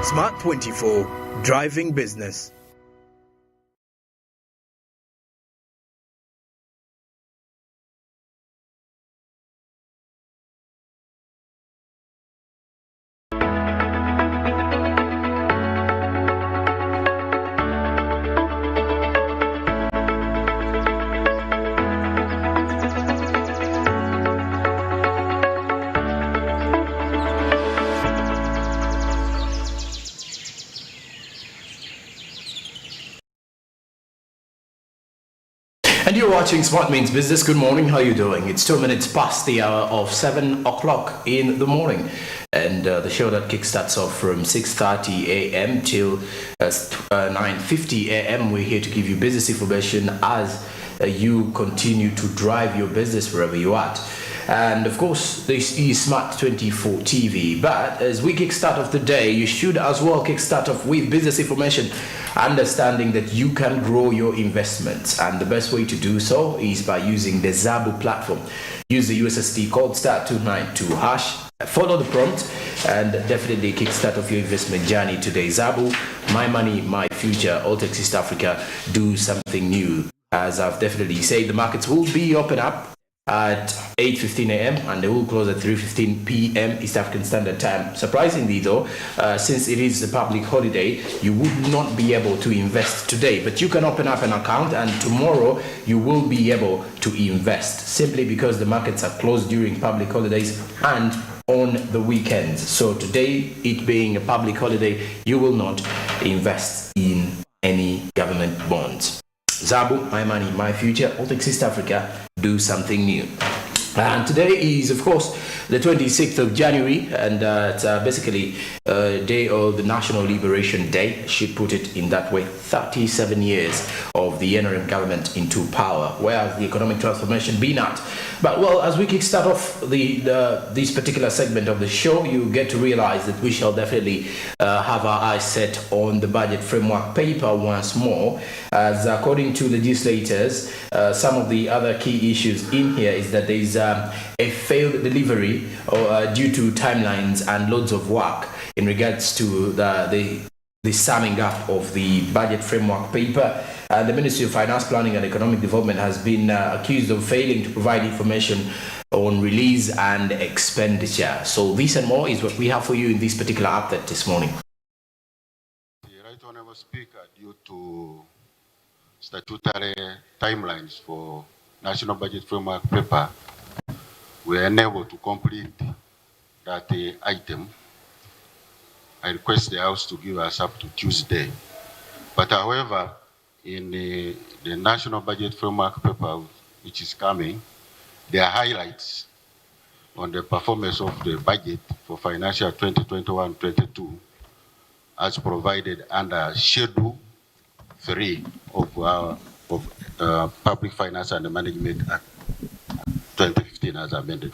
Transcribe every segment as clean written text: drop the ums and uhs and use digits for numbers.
Smart 24, driving business. And you're watching Smart Means Business. Good morning. How are you doing? It's 2 minutes past the hour of 7 o'clock in the morning. And the show that kickstarts off from 6:30 a.m. till 9:50 a.m. We're here to give you business information as you continue to drive your business wherever you are. And of course, this is Smart 24 TV. But as we kickstart off the day, you should as well kickstart off with business information, understanding that you can grow your investments. And the best way to do so is by using the Zabu platform. Use the USSD code *292#. Follow the prompt and definitely kickstart off your investment journey today. Zabu, my money, my future, Altex East Africa, do something new. As I've definitely said, the markets will be open up at 8:15 a.m. and they will close at 3:15 p.m. East African Standard Time. Surprisingly though, since it is a public holiday, you would not be able to invest today, but you can open up an account and tomorrow you will be able to invest, simply because the markets are closed during public holidays and on the weekends. So today, it being a public holiday, you will not invest in any government bonds. Zabu, my money, my future, Altex East Africa, do something new. And today is, of course, the 26th of January, and it's basically a day of the National Liberation Day. I should put it in that way. 37 years of the NRM government into power. Where has the economic transformation been at? But well, as we kickstart off this particular segment of the show, you get to realize that we shall definitely have our eyes set on the budget framework paper once more. As according to legislators, some of the other key issues in here is that there is a failed delivery due to timelines and loads of work in regards to the summing up of the budget framework paper. The Ministry of Finance, Planning and Economic Development has been accused of failing to provide information on release and expenditure. So this and more is what we have for you in this particular update this morning. Right, Honourable Speaker, due to statutory timelines for National Budget Framework paper, we are unable to complete that item. I request the House to give us up to Tuesday. But however, in the National Budget Framework paper, which is coming, there are highlights on the performance of the budget for financial 2021-22 as provided under Schedule 3 of Public Finance and Management Act 2015 as amended.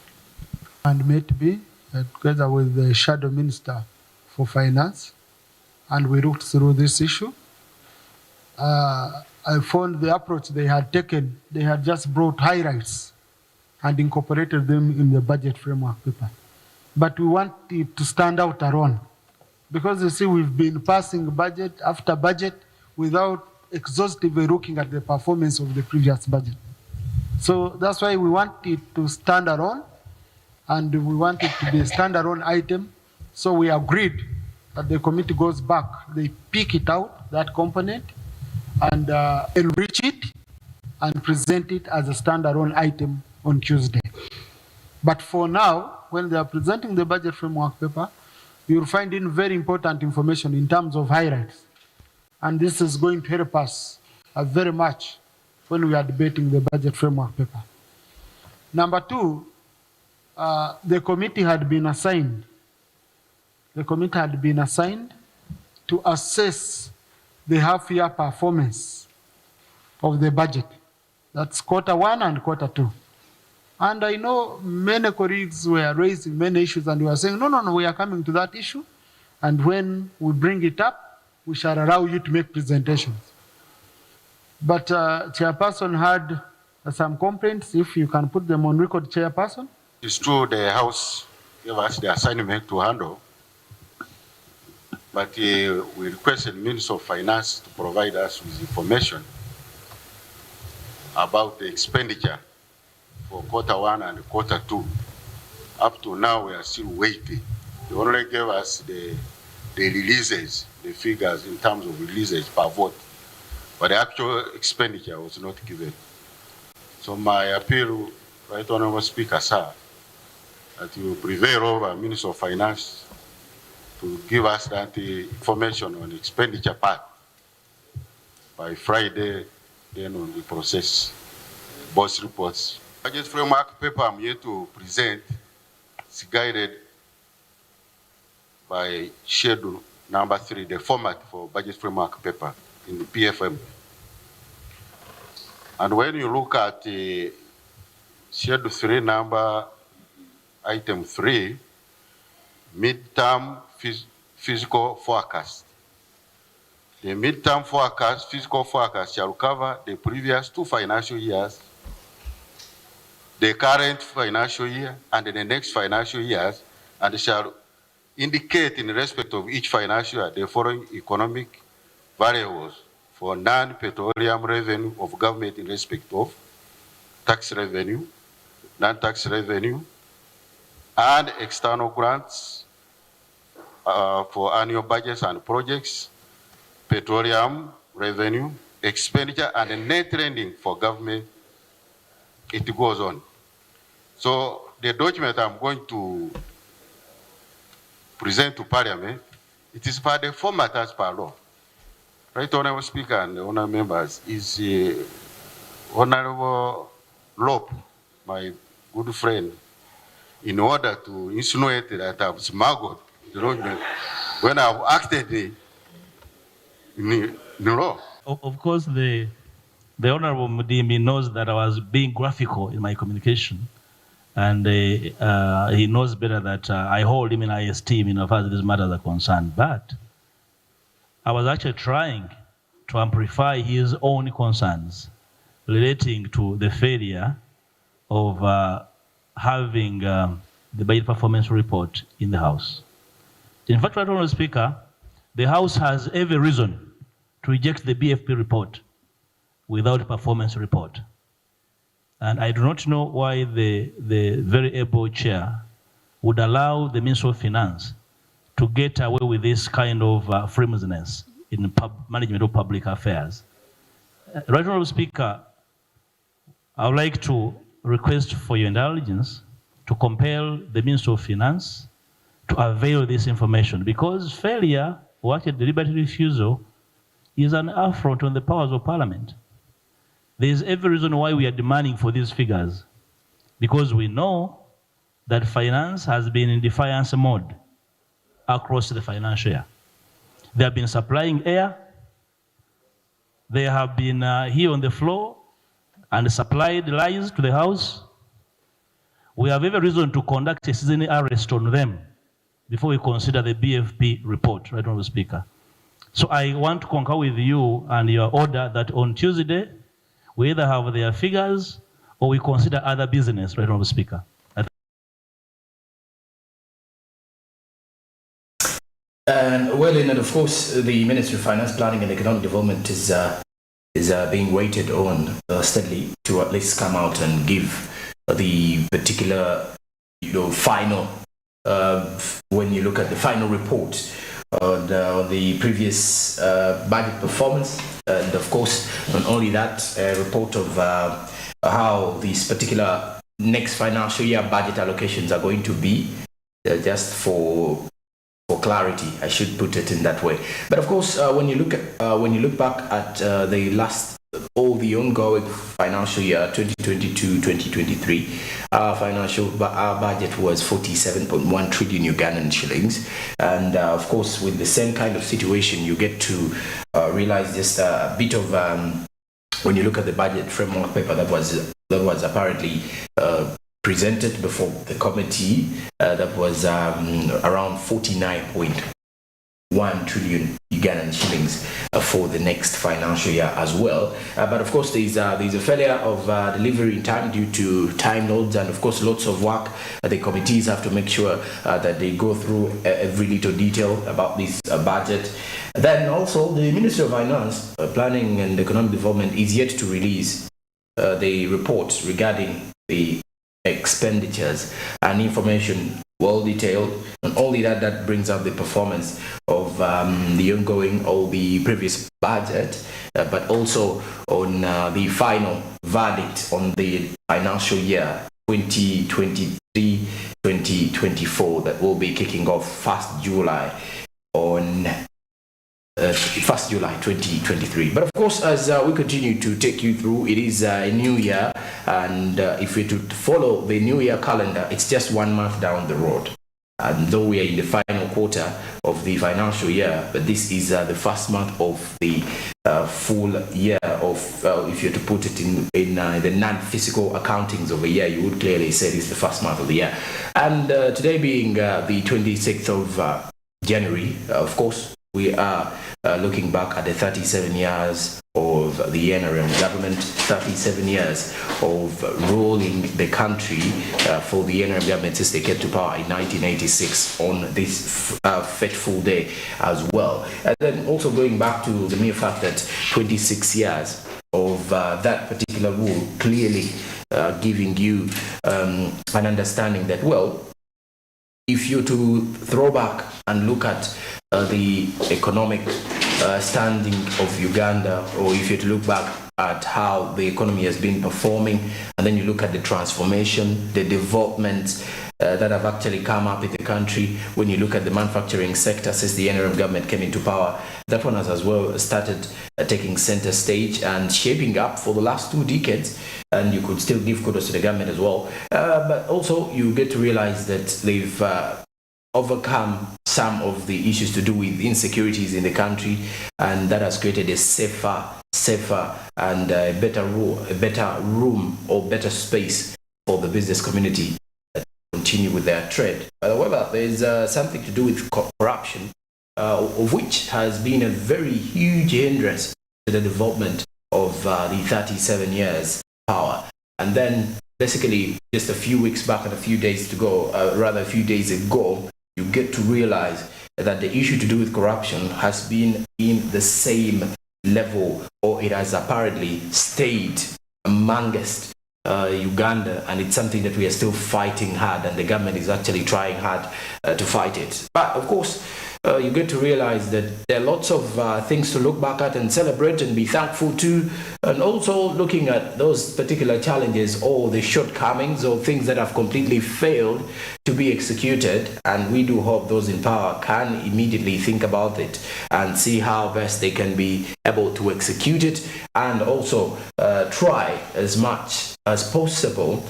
And met me together with the Shadow Minister for Finance, and we looked through this issue. I found the approach they had taken, they had just brought highlights and incorporated them in the budget framework paper. But we want it to stand out alone, because you see, we've been passing budget after budget without exhaustively looking at the performance of the previous budget. So that's why we want it to stand alone, and we want it to be a standalone item. So we agreed that the committee goes back, they pick it out, that component, and enrich it and present it as a standalone item on Tuesday. But for now, when they are presenting the budget framework paper, you'll find in very important information in terms of highlights. And this is going to help us very much when we are debating the budget framework paper. Number two, the committee had been assigned. The committee had been assigned to assess the half-year performance of the budget. That's Q1 and Q2. And I know many colleagues were raising many issues and we were saying, no, we are coming to that issue. And when we bring it up, we shall allow you to make presentations. But Chairperson had some complaints. If you can put them on record, Chairperson. It's true the House gave us the assignment to handle, but we requested Minister of Finance to provide us with information about the expenditure for Q1 and Q2. Up to now, we are still waiting. They only gave us the releases, the figures in terms of releases per vote, but the actual expenditure was not given. So my appeal, Right Honorable Speaker, sir, that you prevail over Minister of Finance to give us that information on the expenditure part by Friday, then on the process, both reports. Budget framework paper I'm here to present is guided by schedule number 3, the format for budget framework paper in the PFM. And when you look at the schedule 3 number item 3, midterm physical forecast. The midterm forecast, physical forecast shall cover the previous 2 financial years, the current financial year, and the next financial years, and shall indicate in respect of each financial year the following economic variables for non-petroleum revenue of government in respect of tax revenue, non-tax revenue, and external grants for annual budgets and projects, petroleum revenue, expenditure, and net lending for government. It goes on. So the document I'm going to present to Parliament, it is per the format as per law. Right Honorable Speaker and Honorable Members, is Honorable Lope, my good friend, in order to insinuate that I've smuggled the document when I've acted in law. Of course, the Honorable Mudimi knows that I was being graphical in my communication, and he knows better that I hold him in high esteem as far as these matters are concerned. But I was actually trying to amplify his own concerns relating to the failure of having the budget performance report in the House. In fact, Right Honourable Speaker, the House has every reason to reject the BFP report without a performance report. And I do not know why the very able chair would allow the Minister of Finance to get away with this kind of flimsiness in management of public affairs. Right Honourable Speaker, I would like to request for your indulgence to compel the Minister of Finance to avail this information, because failure or actually deliberate refusal is an affront on the powers of Parliament. There is every reason why we are demanding for these figures, because we know that finance has been in defiance mode across the financial year. They have been supplying air, they have been here on the floor and supplied lies to the House. We have every reason to conduct a citizen arrest on them before we consider the BFP report, Right Honourable Speaker. So I want to concur with you and your order that on Tuesday, we either have their figures or we consider other business, Right Honourable Speaker. And well, and of course, the Ministry of Finance, Planning and Economic Development is being waited on steadily to at least come out and give the particular, final, when you look at the final report on the previous budget performance, and of course, not only that, a report of how these particular next financial year budget allocations are going to be, just for clarity, I should put it in that way. But of course, when you look back at all the ongoing financial year 2022-2023, our budget was 47.1 trillion Ugandan shillings, and of course, with the same kind of situation, you get to realize just a bit of when you look at the budget framework paper that was apparently presented before the committee, that was around 49 1 trillion Ugandan shillings for the next financial year as well. But of course, there's a failure of delivery in time due to time loads, and of course, lots of work. The committees have to make sure that they go through every little detail about this budget. Then also, the Ministry of Finance, Planning and Economic Development is yet to release the report regarding the expenditures and information well detailed, and only that brings up the performance of the ongoing or the previous budget, but also on the final verdict on the financial year 2023-2024 that will be kicking off 1st July on 1st July 2023. But of course, as we continue to take you through, it is a new year, and if we to follow the new year calendar, it's just 1 month down the road. And though we are in the final quarter of the financial year, but this is the first month of the full year of, if you're to put it in the non-physical accountings of a year, you would clearly say this is the first month of the year. And today being the 26th of January, of course, we are looking back at the 37 years of the NRM government, 37 years of ruling the country for the NRM government since they came to power in 1986 on this fateful day as well. And then also going back to the mere fact that 26 years of that particular rule, clearly giving you an understanding that, well, if you're to throw back and look at the economic standing of Uganda, or if you're to look back at how the economy has been performing, and then you look at the transformation, the developments that have actually come up in the country, when you look at the manufacturing sector since the NRM government came into power, that one has as well started taking center stage and shaping up for the last 2 decades, and you could still give kudos to the government as well. But also you get to realize that they've overcome some of the issues to do with insecurities in the country, and that has created a safer and a better room or better space for the business community to continue with their trade. However, there's something to do with corruption, of which has been a very huge hindrance to the development of the 37 years power. And then basically just a few weeks back and a few days ago, you get to realize that the issue to do with corruption has been in the same level, or it has apparently stayed amongst Uganda, and it's something that we are still fighting hard, and the government is actually trying hard to fight it. But of course, you get to realize that there are lots of things to look back at and celebrate and be thankful to, and also looking at those particular challenges or the shortcomings or things that have completely failed to be executed. And we do hope those in power can immediately think about it and see how best they can be able to execute it, and also try as much as possible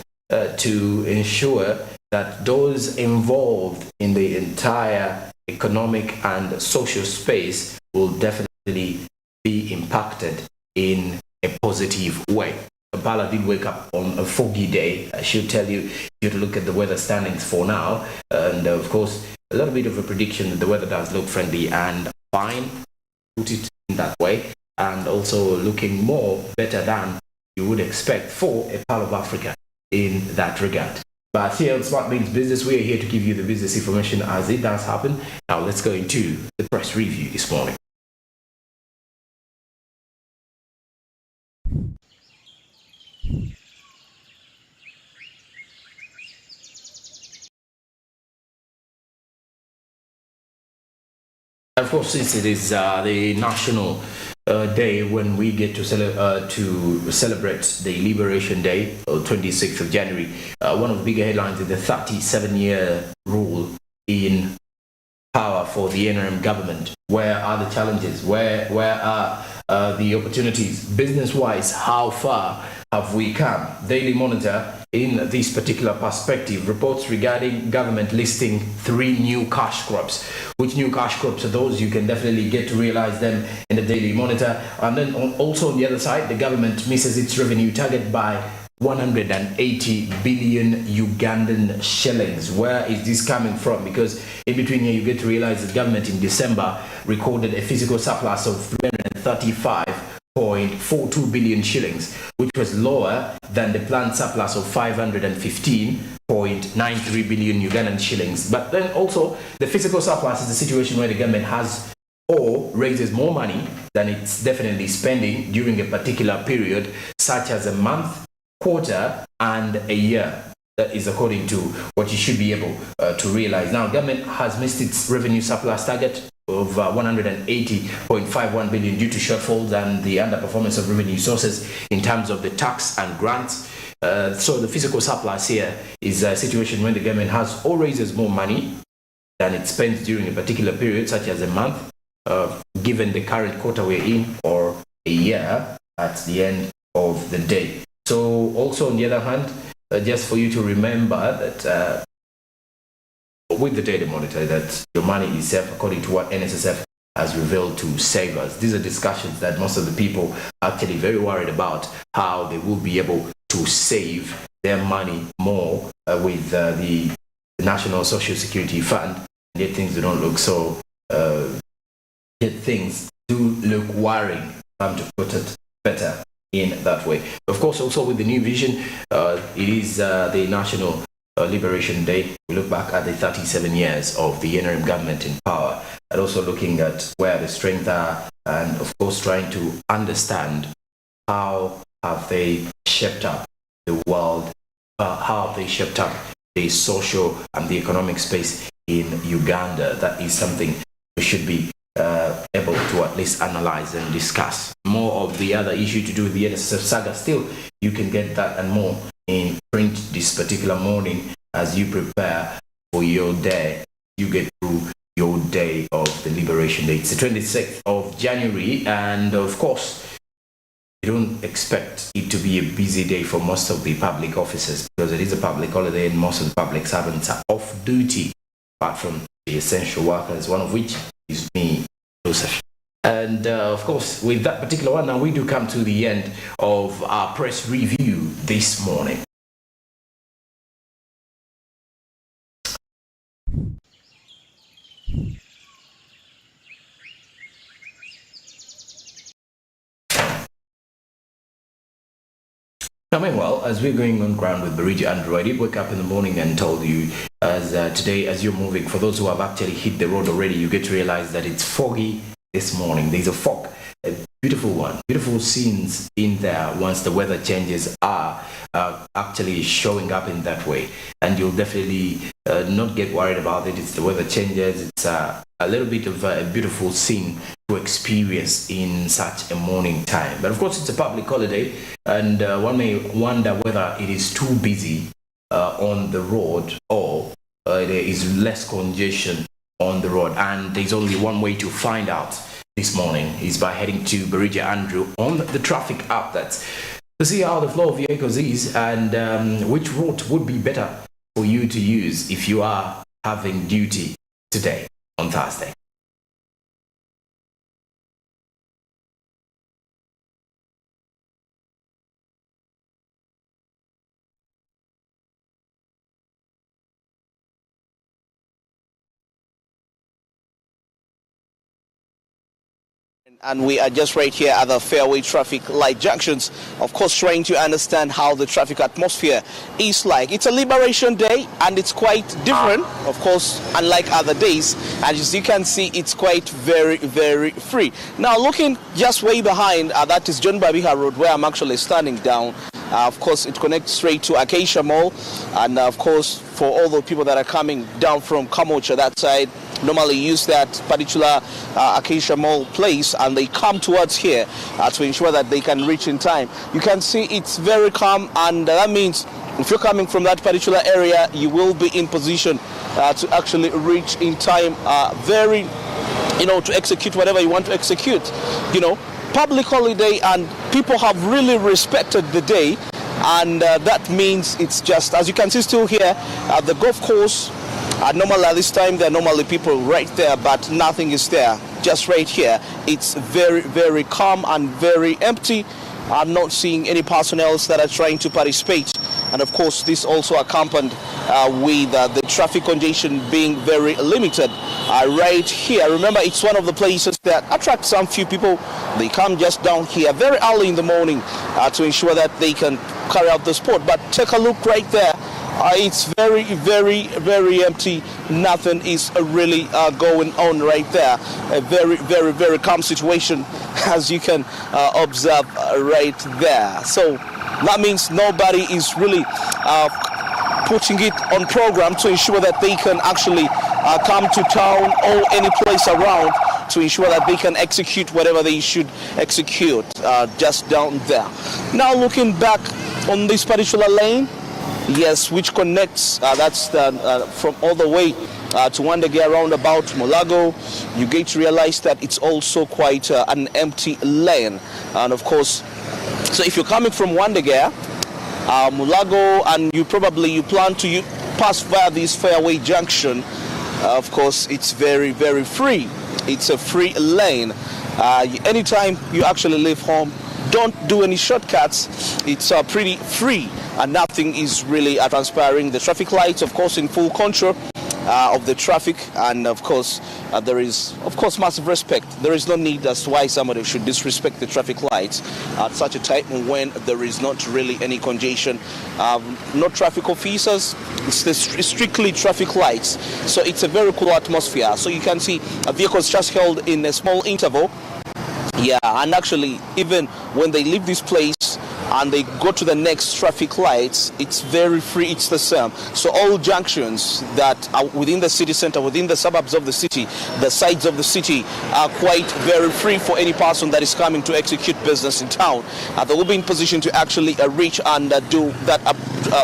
to ensure that those involved in the entire economic and social space will definitely be impacted in a positive way. Kampala did wake up on a foggy day. I should tell you, you to look at the weather standings for now, and of course a little bit of a prediction that the weather does look friendly and fine, put it in that way, and also looking more better than you would expect for a part of Africa in that regard. But here on Smart Means Business, we are here to give you the business information as it does happen. Now let's go into the press review this morning. Of course, since it is the national day when we get to celebrate the Liberation Day, 26th of January, one of the bigger headlines is the 37-year rule in power for the NRM government. Where are the challenges? Where are the opportunities? Business-wise, how far have we come? Daily Monitor, in this particular perspective, reports regarding government listing 3 new cash crops. Which new cash crops are those? You can definitely get to realize them in the Daily Monitor. And then also on the other side, the government misses its revenue target by 180 billion Ugandan shillings. Where is this coming from? Because in between here, you get to realize the government in December recorded a physical surplus of 335.42 billion shillings, which was lower than the planned surplus of 515.93 billion Ugandan shillings. But then also, the physical surplus is a situation where the government has or raises more money than it's definitely spending during a particular period, such as a month, quarter, and a year. That is according to what you should be able to realize. Now, government has missed its revenue surplus target of 180.51 billion due to shortfalls and the underperformance of revenue sources in terms of the tax and grants. So the physical surplus here is a situation when the government has or raises more money than it spends during a particular period, such as a month, given the current quarter we're in, or a year at the end of the day. So also on the other hand, just for you to remember that with the data monitor, that your money is safe according to what NSSF has revealed to savers. These are discussions that most of the people are actually very worried about, how they will be able to save their money more with the National Social Security Fund. Yet things do not look so yet things do look worrying, to put it better in that way. Of course, also with the new vision, it is the National Liberation Day. We look back at the 37 years of the NRM government in power, and also looking at where the strengths are, and of course trying to understand how have they shaped up the world, how have they shaped up the social and the economic space in Uganda. That is something we should be able to at least analyze and discuss. More of the other issue to do with the NSSF saga, still you can get that and more in print this particular morning as you prepare for your day. You get through your day of the Liberation Day. It's the 26th of January, and of course you don't expect it to be a busy day for most of the public offices, because it is a public holiday and most of the public servants are off duty, apart from the essential workers, one of which is me, Joseph. And of course, with that particular one, now we do come to the end of our press review this morning. Coming well, as we're going on ground with Barigi Andrew, I did wake up in the morning and told you, as today, as you're moving, for those who have actually hit the road already, you get to realize that it's foggy this morning. There's a fog, a beautiful one, beautiful scenes in there once the weather changes are actually showing up in that way. And you'll definitely not get worried about it. It's the weather changes. It's a little bit of a beautiful scene to experience in such a morning time. But of course, it's a public holiday, and one may wonder whether it is too busy on the road, or there is less congestion on the road. And there's only one way to find out this morning, is by heading to Barigi Andrew on the traffic app, that's to see how the flow of vehicles is, and which route would be better for you to use if you are having duty today on Thursday. And we are just right here at the fairway traffic light junctions, of course trying to understand how the traffic atmosphere is like. It's a Liberation Day and it's quite different, of course, unlike other days. And as you can see, it's quite very, very free. Now looking just way behind, that is John Babiha Road, where I'm actually standing down. Of course, it connects straight to Acacia Mall, and of course, for all the people that are coming down from Kamocha, that side, normally use that particular Acacia Mall place, and they come towards here to ensure that they can reach in time. You can see it's very calm, and that means if you're coming from that particular area, you will be in position to actually reach in time, to execute whatever you want to execute, public holiday, and people have really respected the day, and that means it's just, as you can see still here at the golf course, normally at this time there are normally people right there, but nothing is there, just right here. It's very, very calm and very empty, I'm not seeing any personnel that are trying to participate. And of course, this also accompanied with the traffic congestion being very limited right here. Remember, it's one of the places that attracts some few people. They come just down here very early in the morning to ensure that they can carry out the sport. But take a look right there. It's very, very, very empty. Nothing is really going on right there. A very, very, very calm situation, as you can observe right there. So that means nobody is really putting it on program to ensure that they can actually come to town or any place around to ensure that they can execute whatever they should execute just down there. Now looking back on this particular lane, yes, which connects, that's from all the way to Wandegea roundabout Mulago, you get to realize that it's also quite an empty lane. And of course, so if you're coming from Wandegea, Mulago, and you plan to pass via this Fairway Junction, of course, it's very, very free. It's a free lane. Anytime you actually leave home, don't do any shortcuts. It's pretty free and nothing is really transpiring. The traffic lights, of course, in full control of the traffic, and of course there is massive respect. There is no need as to why somebody should disrespect the traffic lights at such a time when there is not really any congestion. No traffic officers, it's strictly traffic lights, so it's a very cool atmosphere. So you can see vehicles just held in a small interval. Yeah, and actually even when they leave this place and they go to the next traffic lights, it's very free, it's the same. So all junctions that are within the city center, within the suburbs of the city, the sides of the city are quite very free for any person that is coming to execute business in town. They will be in position to actually reach and do that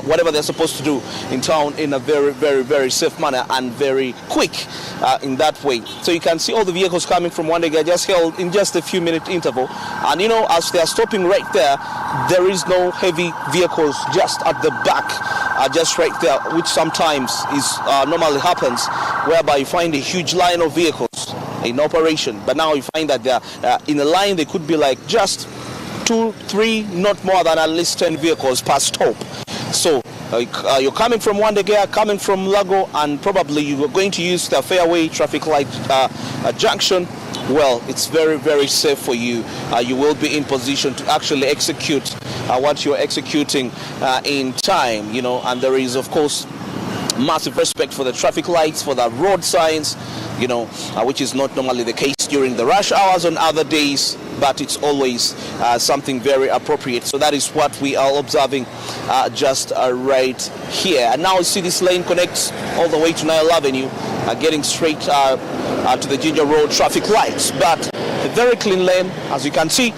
whatever they're supposed to do in town in a very, very, very safe manner and very quick in that way. So you can see all the vehicles coming from Wandegea just held in just a few minute interval. And you know, as they're stopping right there, there is no heavy vehicles just at the back, just right there, which sometimes is normally happens, whereby you find a huge line of vehicles in operation. But now you find that they're in a line, they could be like just 2, 3, not more than at least 10 vehicles per stop. So you're coming from Wandegea, coming from Lago, and probably you are going to use the Fairway traffic light junction. Well, it's very, very safe for you. You will be in position to actually execute what you're executing in time, you know, and there is, of course, massive respect for the traffic lights, for the road signs, you know, which is not normally the case during the rush hours on other days, but it's always something very appropriate. So that is what we are observing just right here. And now you see this lane connects all the way to Nile Avenue, getting straight to the Ginger Road traffic lights. But a very clean lane, as you can see.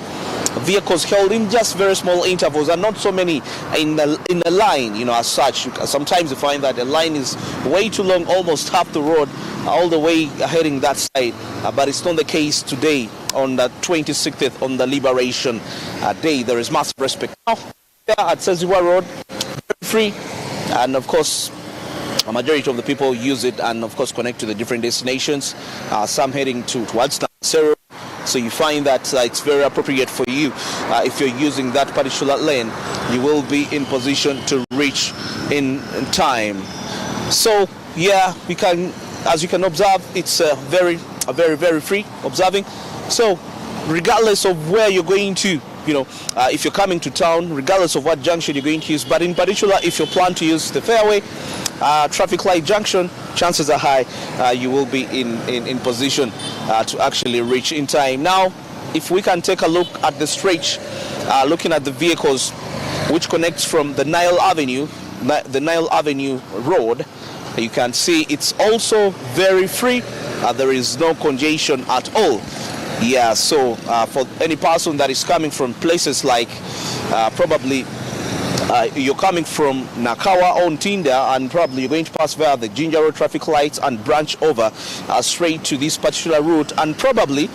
Vehicles held in just very small intervals and not so many in a line, you know, as such. Sometimes you find that the line is way too long, almost half the road, all the way heading that side. But it's not the case today on the 26th, on the Liberation Day. There is massive respect. Now, here at Seziwa Road, very free, and of course, a majority of the people use it and of course connect to the different destinations. Some heading towards Nansero. So you find that it's very appropriate for you. If you're using that particular lane, you will be in position to reach in time. So yeah, we can, as you can observe, it's very, very free observing. So regardless of where you're going to, you know, if you're coming to town, regardless of what junction you're going to use, but in particular, if you plan to use the Fairway traffic light junction, chances are high you will be in position to actually reach in time. Now, if we can take a look at the stretch, looking at the vehicles which connects from the Nile Avenue Road, you can see it's also very free. There is no congestion at all. Yeah, so for any person that is coming from places like probably you're coming from Nakawa on Tinda, and probably you're going to pass via the Ginger Road traffic lights and branch over straight to this particular route, and probably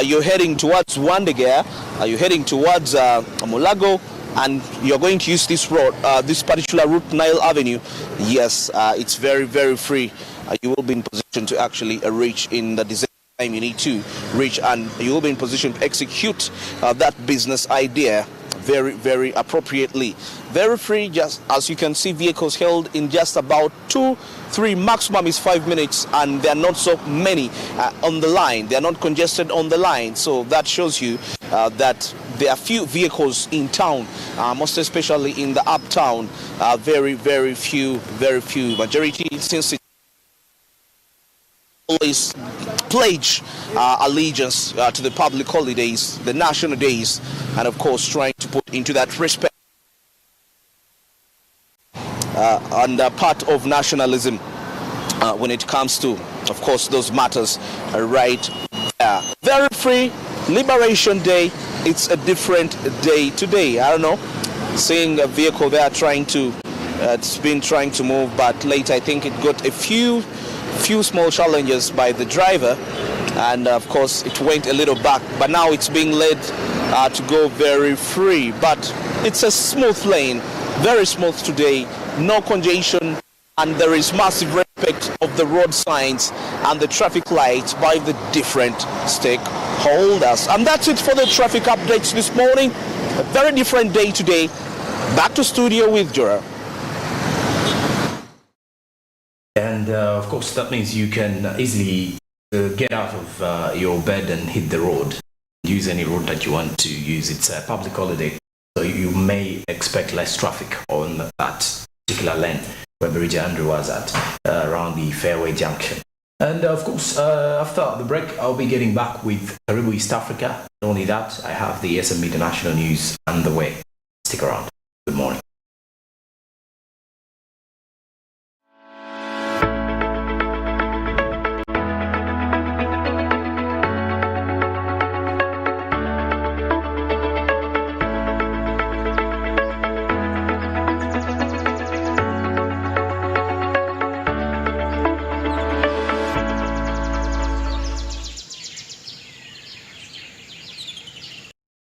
you're heading towards Wandegea, you're heading towards Mulago, and you're going to use this road, this particular route, Nile Avenue. Yes, it's very, very free. You will be in position to actually reach in the design time you need to reach, and you will be in position to execute that business idea very, very appropriately. Very free, just as you can see, vehicles held in just about 2-3, maximum is 5 minutes, and there are not so many on the line. They are not congested on the line, so that shows you that there are few vehicles in town, most especially in the uptown. Very, very few, majority, since it always pledge allegiance to the public holidays, the national days, and of course trying to put into that respect and part of nationalism when it comes to, of course, those matters right there. Very free, Liberation Day. It's a different day today. I don't know, seeing a vehicle there trying to, it's been trying to move, but later I think it got a few small challenges by the driver, and of course it went a little back, but now it's being led to go very free. But it's a smooth lane, very smooth today, no congestion, and there is massive respect of the road signs and the traffic lights by the different stakeholders. And that's it for the traffic updates this morning. A very different day today. Back to studio with Jura. And of course, that means you can easily get out of your bed and hit the road. Use any road that you want to use. It's a public holiday, so you may expect less traffic on that particular lane where Bridge Andrew was at, around the Fairway Junction. And of course, after the break, I'll be getting back with Caribou East Africa. Not only that, I have the Smb International News on the way. Stick around. Good morning.